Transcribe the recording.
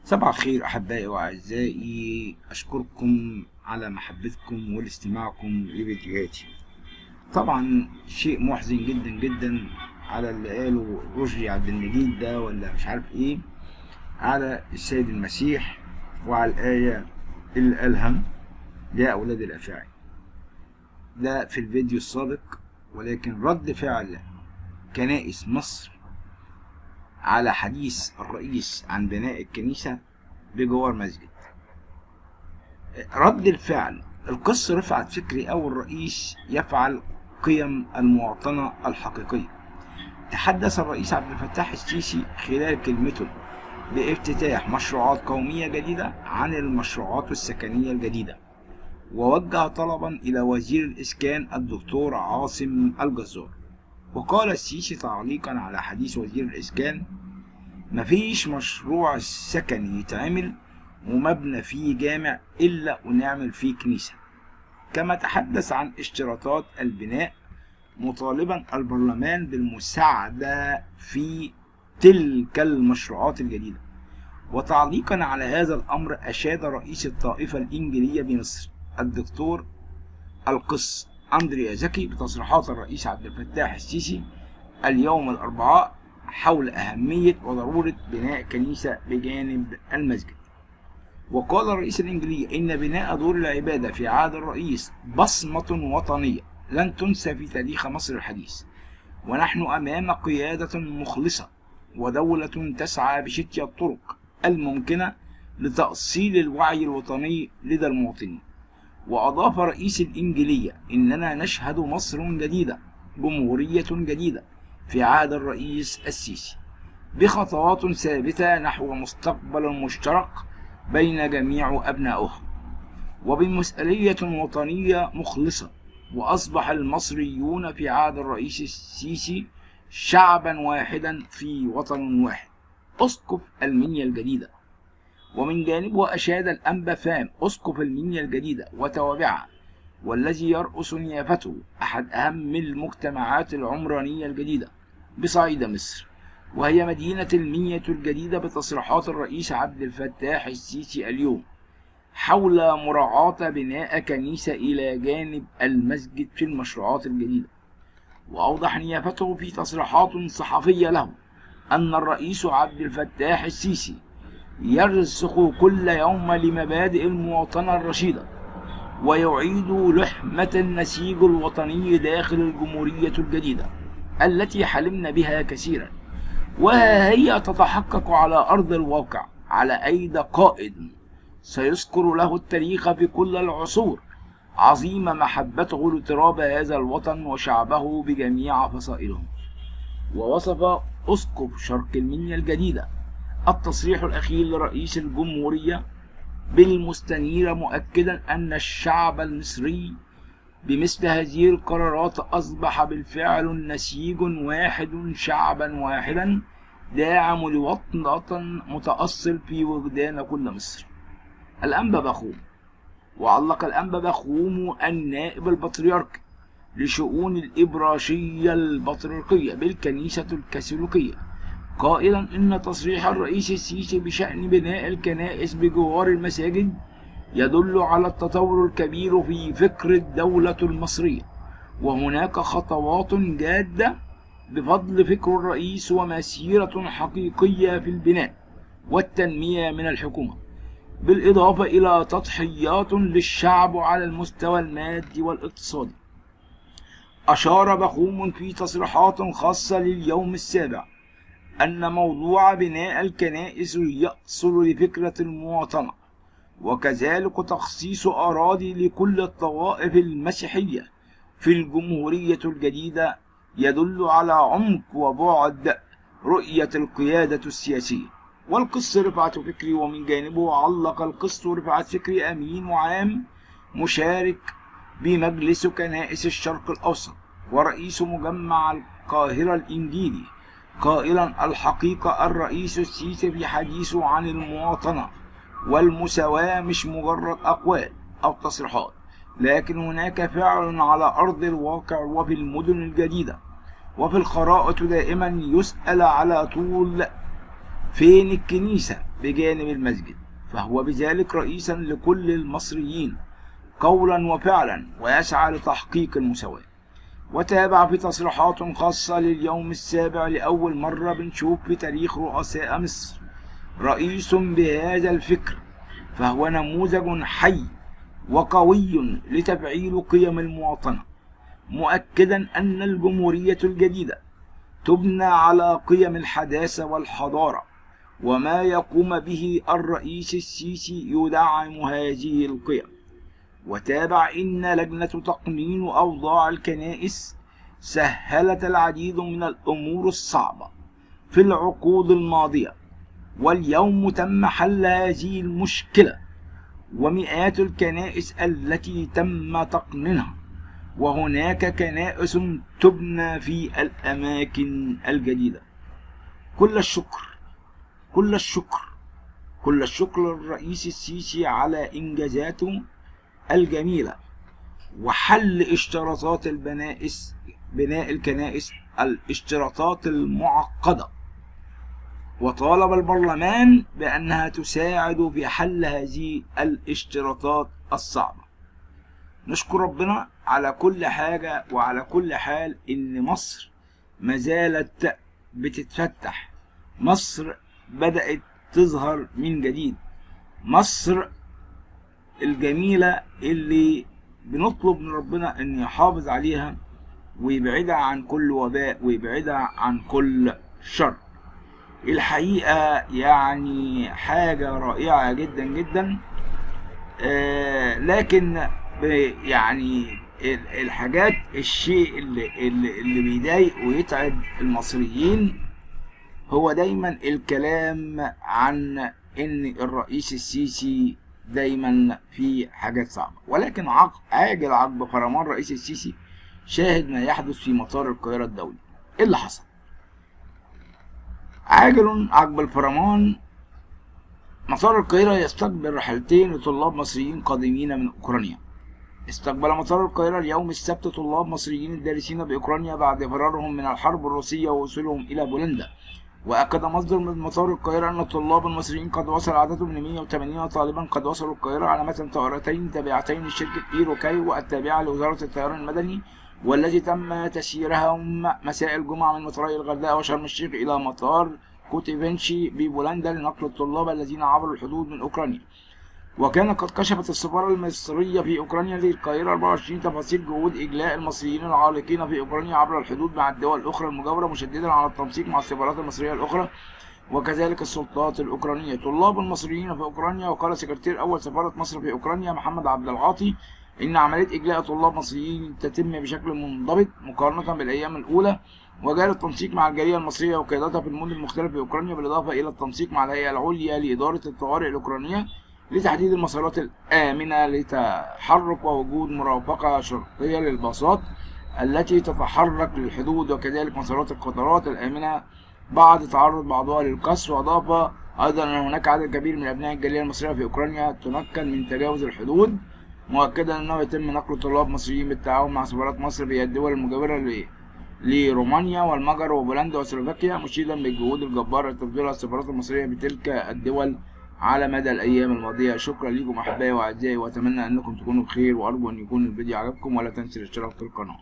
صباح الخير أحبائي وأعزائي، أشكركم على محبتكم والاستماعكم لفيديوهاتي. طبعا شيء محزن جدا جدا على اللي قاله رشدي عبد المجيد ده ولا مش عارف ايه على السيد المسيح وعلى الآية اللي قالها يا أولاد الأفاعي ده في الفيديو السابق. ولكن رد فعل كنائس مصر على حديث الرئيس عن بناء الكنيسة بجوار مسجد، رد الفعل القس رفعت فكري أو الرئيس يفعل قيم المواطنة الحقيقية. تحدث الرئيس عبد الفتاح السيسي خلال كلمته بافتتاح مشروعات قومية جديدة عن المشروعات السكنية الجديدة، ووجه طلبا إلى وزير الإسكان الدكتور عاصم الجزار. وقال السيسي تعليقا على حديث وزير الإسكان: مفيش مشروع سكني يتعمل ومبنى فيه جامع إلا ونعمل فيه كنيسة. كما تحدث عن اشتراطات البناء مطالبا البرلمان بالمساعدة في تلك المشروعات الجديدة. وتعليقا على هذا الأمر أشاد رئيس الطائفة الإنجيلية بمصر الدكتور القس أندريا زكي بتصريحات الرئيس عبد الفتاح السيسي اليوم الأربعاء حول أهمية وضرورة بناء كنيسة بجانب المسجد. وقال الرئيس الإنجليزي إن بناء دور العبادة في عهد الرئيس بصمة وطنية لن تنسى في تاريخ مصر الحديث، ونحن أمام قيادة مخلصة ودولة تسعى بشتى الطرق الممكنة لتأصيل الوعي الوطني لدى المواطنين. وأضاف رئيس الإنجيلية إننا نشهد مصر جديدة، جمهورية جديدة في عهد الرئيس السيسي، بخطوات ثابتة نحو مستقبل مشترك بين جميع أبنائها وبمسؤولية وطنية مخلصة. وأصبح المصريون في عهد الرئيس السيسي شعبا واحدا في وطن واحد. أسقف المنيا الجديدة. ومن جانبه أشاد الأنبا فام أسقف المنيا الجديدة وتوابعها، والذي يرأس نيافته أحد أهم المجتمعات العمرانية الجديدة بصعيد مصر، وهي مدينة المنيا الجديدة، بتصريحات الرئيس عبد الفتاح السيسي اليوم حول مراعاة بناء كنيسة إلى جانب المسجد في المشروعات الجديدة. وأوضح نيافته في تصريحات صحفية له أن الرئيس عبد الفتاح السيسي يرسخ كل يوم لمبادئ المواطنة الرشيدة، ويعيد لحمة النسيج الوطني داخل الجمهورية الجديدة التي حلمنا بها كثيرا، وهي تتحقق على أرض الواقع على أيدي قائد سيذكر له التاريخ في كل العصور عظيم محبته لتراب هذا الوطن وشعبه بجميع فصائلهم. ووصف أسقف شرق المنيا الجديدة التصريح الأخير لرئيس الجمهورية بالمستنير، مؤكدا أن الشعب المصري بمثل هذه القرارات أصبح بالفعل نسيج واحد، شعبا واحدا داعم لوطن متأصل في وجدان كل مصر. الأنبا بخوم. وعلق الأنبا بخوم النائب البطريركي لشؤون الإبراشية البطريركية بالكنيسة الكاثوليكية قائلا إن تصريح الرئيس السيسي بشأن بناء الكنائس بجوار المساجد يدل على التطور الكبير في فكر الدولة المصرية، وهناك خطوات جادة بفضل فكر الرئيس ومسيرة حقيقية في البناء والتنمية من الحكومة، بالإضافة إلى تضحيات للشعب على المستوى المادي والاقتصادي. أشار بخوم في تصريحات خاصة لليوم السابع أن موضوع بناء الكنائس يأصل لفكرة المواطنة، وكذلك تخصيص أراضي لكل الطوائف المسيحية في الجمهورية الجديدة يدل على عمق وبعد رؤية القيادة السياسية. والقس رفعت فكري. ومن جانبه علق القس رفعت فكري أمين وعام مشارك بمجلس كنائس الشرق الأوسط ورئيس مجمع القاهرة الإنجيلي قائلا: الحقيقة الرئيس السيسي في حديثه عن المواطنة والمساواة مش مجرد أقوال أو تصريحات، لكن هناك فعل على أرض الواقع وفي المدن الجديدة وفي الخرائط دائما يسأل على طول فين الكنيسة بجانب المسجد، فهو بذلك رئيسا لكل المصريين قولا وفعلا، ويسعى لتحقيق المساواة. وتابع في تصريحات خاصة لليوم السابع لأول مرة بنشوف في تاريخ رؤساء مصر رئيس بهذا الفكر، فهو نموذج حي وقوي لتفعيل قيم المواطنة، مؤكدا أن الجمهورية الجديدة تبنى على قيم الحداثة والحضارة، وما يقوم به الرئيس السيسي يدعم هذه القيم. وتابع إن لجنة تقنين أوضاع الكنائس سهلت العديد من الأمور الصعبة في العقود الماضية، واليوم تم حل هذه المشكلة، ومئات الكنائس التي تم تقنينها، وهناك كنائس تبنى في الأماكن الجديدة. كل الشكر للرئيس السيسي على إنجازاته الجميلة وحل اشتراطات بناء الكنائس، الاشتراطات المعقدة، وطالب البرلمان بأنها تساعد في حل هذه الاشتراطات الصعبة. نشكر ربنا على كل حاجة وعلى كل حال إن مصر ما زالت بتتفتح، مصر بدأت تظهر من جديد، مصر الجميلة اللي بنطلب من ربنا ان يحافظ عليها ويبعدها عن كل وباء ويبعدها عن كل شر. الحقيقة يعني حاجة رائعة جدا جدا. لكن يعني الشيء اللي بيضايق ويتعب المصريين هو دايما الكلام عن ان الرئيس السيسي دايما في حاجات صعبة. ولكن عاجل عقب فرمان رئيس السيسي شاهد ما يحدث في مطار القاهرة الدولي. ايه اللي حصل؟ عاجل عقب الفرمان، مطار القاهرة يستقبل رحلتين لطلاب مصريين قادمين من أوكرانيا. استقبل مطار القاهرة اليوم السبت طلاب مصريين الدارسين بأوكرانيا بعد فرارهم من الحرب الروسية ووصولهم إلى بولندا. وأكد مصدر من مطار القاهرة أن الطلاب المصريين قد وصل عددهم ل 180 طالبا قد وصلوا القاهرة على متن طائرتين تابعتين لشركة إيرو كايرو التابعة لوزارة الطيران المدني، والتي تم تسييرهم مساء الجمعة من مطاري الغردقة وشرم الشيخ إلى مطار كوتيفنشي ببولندا لنقل الطلاب الذين عبروا الحدود من أوكرانيا. وكان قد كشفت السفارة المصرية في أوكرانيا للقاهرة 24 تفاصيل جهود إجلاء المصريين العالقين في أوكرانيا عبر الحدود مع الدول الأخرى المجاورة، مشددا على التنسيق مع السفارات المصرية الأخرى وكذلك السلطات الأوكرانية. طلاب المصريين في أوكرانيا. وقال سكرتير أول سفارة مصر في أوكرانيا محمد عبد العاطي إن عملية إجلاء طلاب مصريين تتم بشكل منضبط مقارنة بالأيام الأولى، وجاري التنسيق مع الجالية المصرية وقيادتها في المدن المختلفة في أوكرانيا، بالإضافة إلى التنسيق مع الهيئة العليا لإدارة الطوارئ الأوكرانية لتحديد المسارات الآمنة لتحرك ووجود مرافقة شرطية للباصات التي تتحرك للحدود، وكذلك مسارات القطارات الآمنة بعد تعرض بعضها للقصف. وأضاف أيضا أن هناك عدد كبير من أبناء الجالية المصرية في أوكرانيا تمكن من تجاوز الحدود، مؤكدا أنه يتم نقل طلاب مصريين بالتعاون مع سفارات مصر في الدول المجاورة لرومانيا والمجر وبولندا وسلوفاكيا، مشيدا بالجهود الجبارة لتفضيلها السفارات المصرية بتلك الدول على مدى الأيام الماضية. شكرا لكم أحبائي وأعزائي، وأتمنى أنكم تكونوا بخير، وأرجو أن يكون الفيديو عجبكم، ولا تنسوا الاشتراك في القناة.